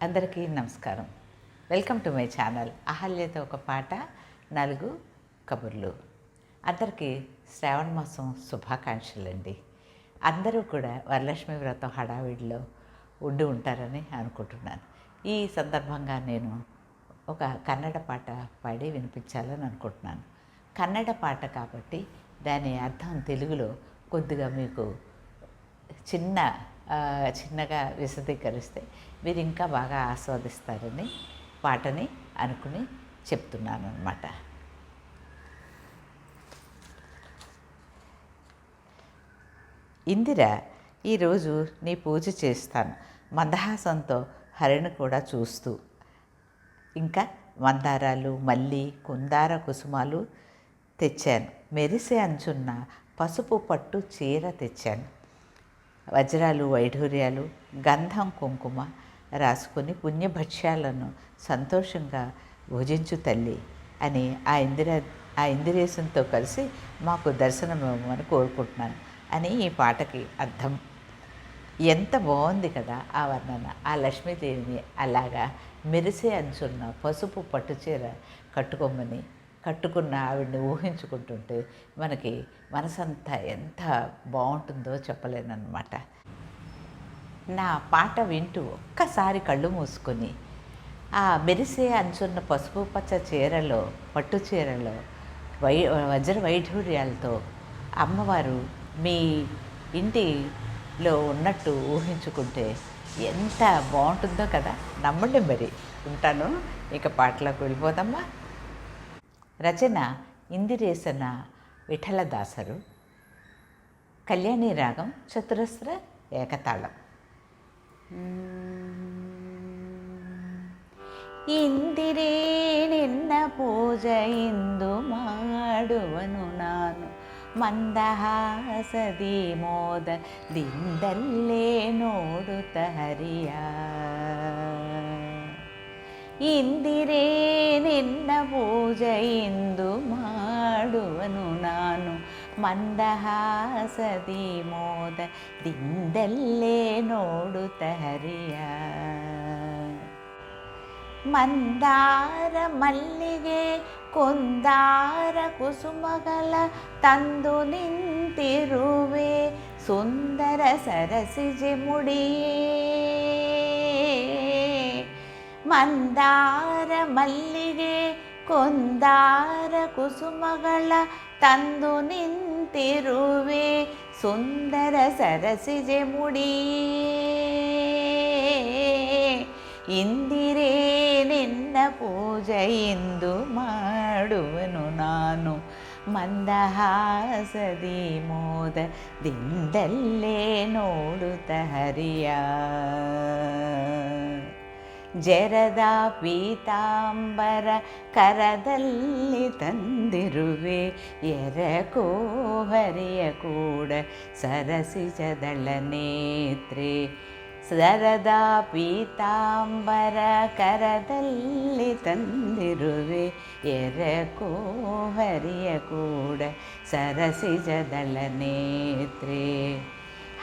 అందరికీ నమస్కారం. Welcome to my channel అహల్యతో ఒక పాట 4 కబుర్లు. అందరికీ శ్రావణ మాసం శుభాకాంక్షలండి. అందరూ కూడా వరలక్ష్మి వ్రతం హడావిడిలో ఉండి ఉంటారని అనుకుంటున్నాను. ఈ సందర్భంగా నేను ఒక కన్నడ పాట పాడి వినిపించాలని అనుకుంటున్నాను. కన్నడ పాట కాబట్టి దాని అర్థం తెలుగులో కొద్దిగా మీకు చిన్నగా విశదీకరిస్తే మీరు ఇంకా బాగా ఆస్వాదిస్తారని పాటని అనుకుని చెప్తున్నాను అన్నమాట. ఇందిర, ఈరోజు నీ పూజ చేస్తాను మందహాసంతో హరిని కూడా చూస్తూ. ఇంకా మందారాలు, మల్లి, కుందార కుసుమాలు తెచ్చాను. మెరిసే అంచున్న పసుపు పట్టు చీర తెచ్చాను. వజ్రాలు, వైఢూర్యాలు, గంధం, కుంకుమ రాసుకొని పుణ్యభక్ష్యాలను సంతోషంగా భుజించు తల్లి అని ఆ ఇందిరేశంతో కలిసి మాకు దర్శనం ఇవ్వమని కోరుకుంటున్నాను అని ఈ పాటకి అర్థం. ఎంత బాగుంది కదా ఆ వర్ణన. ఆ లక్ష్మీదేవిని అలాగా మెరిసే అంచున్న పసుపు పట్టుచీర కట్టుకున్న ఆవిడని ఊహించుకుంటుంటే మనకి మనసంతా ఎంత బాగుంటుందో చెప్పలేనన్నమాట. నా పాట వింటూ ఒక్కసారి కళ్ళు మూసుకొని ఆ మెరిసే అంచున్న పసుపు పచ్చ చీరలో, పట్టు చీరలో వజ్ర వైఢూర్యాలతో అమ్మవారు మీ ఇంటిలో ఉన్నట్టు ఊహించుకుంటే ఎంత బాగుంటుందో కదా. నమ్మండి మరి. ఉంటాను, ఇక పాటలోకి వెళ్ళిపోదామా. రచన ఇందిరేశన విఠలదాసరు. కళ్యాణి రాగం, చతురస్ర ఏకతాళం. ಇಂದಿರೇ ನಿನ್ನ ಪೂಜ ಇಂದು ಮಾಡುವನು ನಾನು, ಮಂದಹಾಸದಿ ಮೋದದಿಂದಲ್ಲೇ ನೋಡುತ್ತ ಹರಿಯ. ಇಂದಿರೇ ನಿನ್ನ ಪೂಜ ಇಂದು ಮಾಡುವನು ನಾನು, ಮಂದಹಾಸದಿ ಮೋದದಿಂದಲ್ಲೇ ನೋಡುತ್ತ ಹರಿಯ. ಮಂದಾರ ಮಲ್ಲಿಗೆ ಕೊಂದಾರ ಕುಸುಮಗಳ ತಂದು ನಿಂತಿರುವೆ, ಸುಂದರ ಸರಸಿಜೆ ಮುಡಿಯೇ. ಮಂದಾರ ಮಲ್ಲಿಗೆ ಕೊಂದಾರ ಕುಸುಮಗಳ ತಂದು ನಿಂತಿರುವೆ, ಸುಂದರ ಸರಸಿಜೆ ಮುಡಿಯೇ. ಇಂದಿರೇ ನಿನ್ನ ಪೂಜೆ ಇಂದು ಮಾಡುವನು ನಾನು, ಮಂದಹಾಸದಿ ಮೋದದಿಂದಲ್ಲೇ ನೋಡುತ್ತ ಹರಿಯ. ಜರದ ಪೀತಾಂಬರ ಕರದಲ್ಲಿ ತಂದಿರುವೆ, ಎರಕೋ ಹರಿಯ ಕೂಡ ಸರಸಿಜದಳ ನೇತ್ರೆ. ಸರದ ಪೀತಾಂಬರ ಕರದಲ್ಲಿ ತಂದಿರುವೆ, ಎರಕೋ ಹರಿಯ ಕೂಡ ಸರಸಿಜದಳ ನೇತ್ರೆ.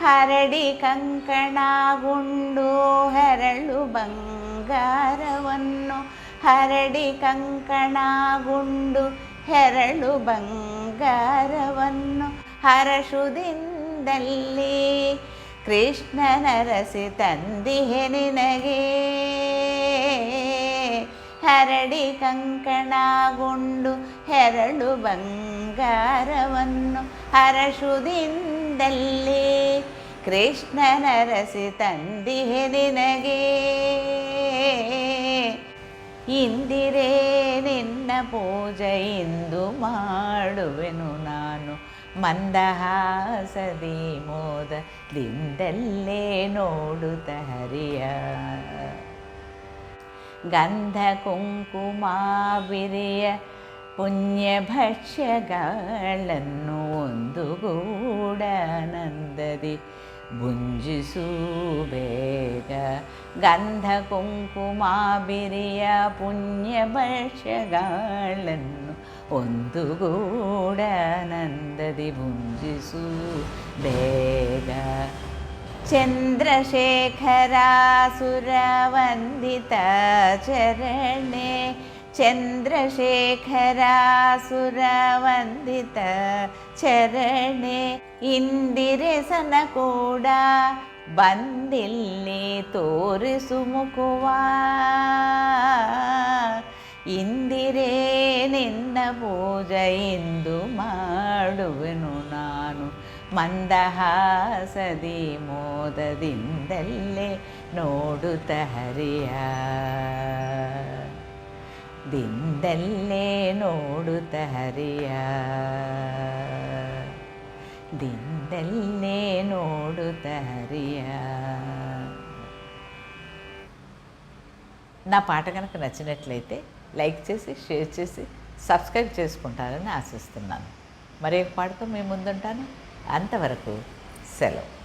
ಹರಡಿ ಕಂಕಣಗುಂಡು ಹೆರಳು ಬಂಗಾರವನ್ನು, ಹರಡಿ ಕಂಕಣಗುಂಡು ಹೆರಳು ಬಂಗಾರವನ್ನು, ಹರಷುದಿಂದಲ್ಲಿ ಕೃಷ್ಣನರಸಿ ತಂದಿಹೆ ನಿನಗೆ. ಹರಡಿ ಕಂಕಣಗುಂಡು ಹೆರಳು ಬಂಗಾರವನ್ನು, ಹರಷುದಿಂದಲ್ಲಿ ಕೃಷ್ಣನರಸಿ ತಂದಿಹೆ ನಿನಗೆ. ಇಂದಿರೇ ನಿನ್ನ ಪೂಜೆ ಇಂದು ಮಾಡುವೆನು ನಾನು, ಮಂದಹಾಸದಿ ಮೋದದಿಂದಲ್ಲೇ ನೋಡುತ್ತ ಹರಿಯ. ಗಂಧ ಕುಂಕುಮ ಬಿರಿಯ ಪುಣ್ಯಭಕ್ಷ್ಯಗಳನ್ನು ಒಂದುಗೂಡಾನಂದದಿ ಭುಂಜಿಸು ಬೇಗ. ಗಂಧ ಕುಂಕುಮ ಬಿರಿಯ ಪುಣ್ಯಭಕ್ಷ್ಯಗಳನ್ನು ಒಂದುಗೂಡಾನಂದದಿ ಭುಂಜಿಸು ಬೇಗ. ಚಂದ್ರಶೇಖರಾಸುರವಂದಿತ ಚರಣೆ ಚಂದ್ರಶೇಖರಾಸುರವಂದಿತ ಚರಣೆ ಇಂದಿರೆಸನ ಕೂಡ ಬಂದಿಲ್ಲಿ ತೋರಿಸು ಮುಕುವ ಇಂದಿರೇ ನಿನ್ನ ಪೂಜೆ ಎಂದು ಮಾಡುವೆನು ನಾನು ಮಂದಹಾಸದಿ ಮೋದದಿಂದಲೇ ನೋಡುತ್ತ ಹರಿಯ ದಿಂದಲ್ಲೇ ನೋಡುತ್ತ ಹರಿಯ ದಿಂದಲ್ಲೇ ನೋಡುತ್ತ హరియ. నా పాట కనుక నచ్చినట్లయితే లైక్ చేసి షేర్ చేసి సబ్స్క్రైబ్ చేసుకుంటారని ఆశిస్తున్నాను. మరి ఒక పాటతో మీ ముందుంటాను. అంతవరకు సెలవు.